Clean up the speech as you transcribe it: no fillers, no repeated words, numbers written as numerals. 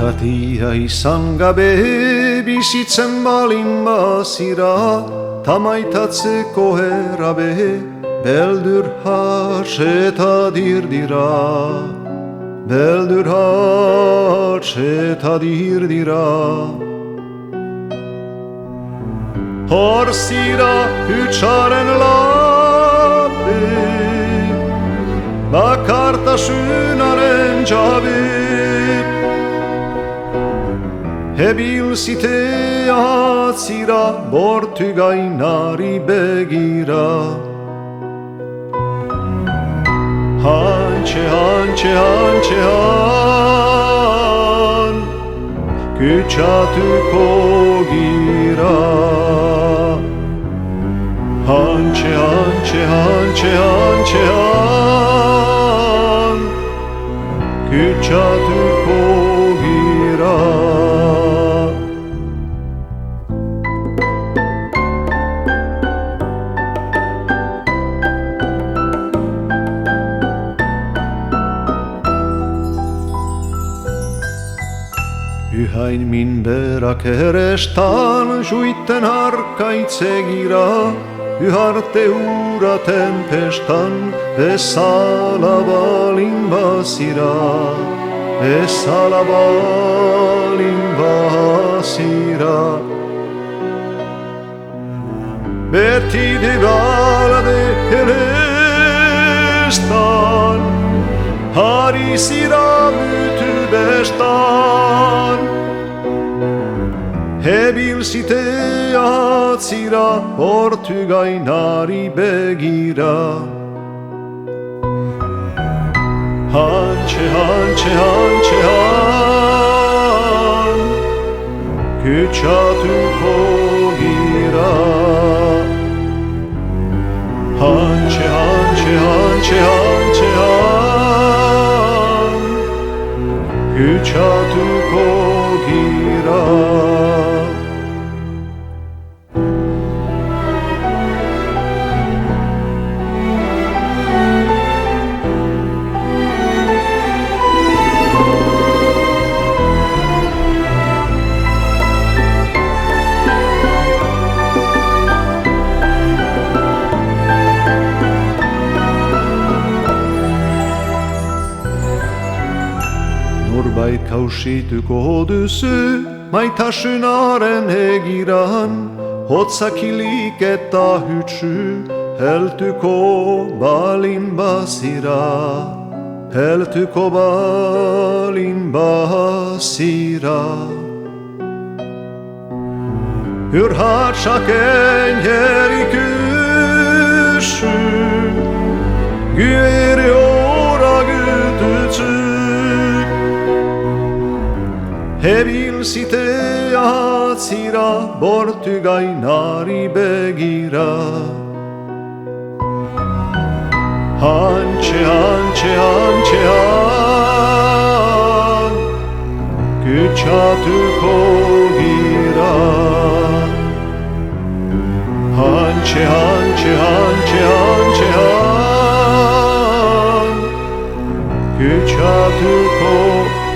Irratia izan gabe bizitzen balin bazira, tamaitatzeko errabe, beldur hartzeta dirdira. Beldur hartzeta dirdira. Hor zira hutsaren labe, bakartasunaren jabe. Hebil zite atzira, bortu gainari begira. Hantxe, hantxe, hantxe, han, kutsatuko gira. Hantxe, hantxe, hantxe, hantxe, han, kutsatuko gira. Yhain min berak erestan juiten harkaitzegira, yharte ura tempestan bezala balin bazira, bezala balin bazira. Beti de balade erestan, hari zira mütü bestan. Hebil zite atzira, bortu gainari begira. Hantxe, hantxe, hantxe, han, kutsatuko gira. Hantxe, hantxe, hantxe, hantxe, han, kutsatuko gira. Norbait kausituko duzu, maitasunaren egiran, hotzakilik eta hutsu, heltuko balin bazira, heltuko balin bazira. Ürhatsak engerik üssü, güveri ora gütütsü. Hebil zite atzira, bortu gainari begira. Hantxe, hantxe, hantxe, han, kutsatuko gira. Hantxe, hantxe, hantxe, hantxe, han, kutsatuko gira.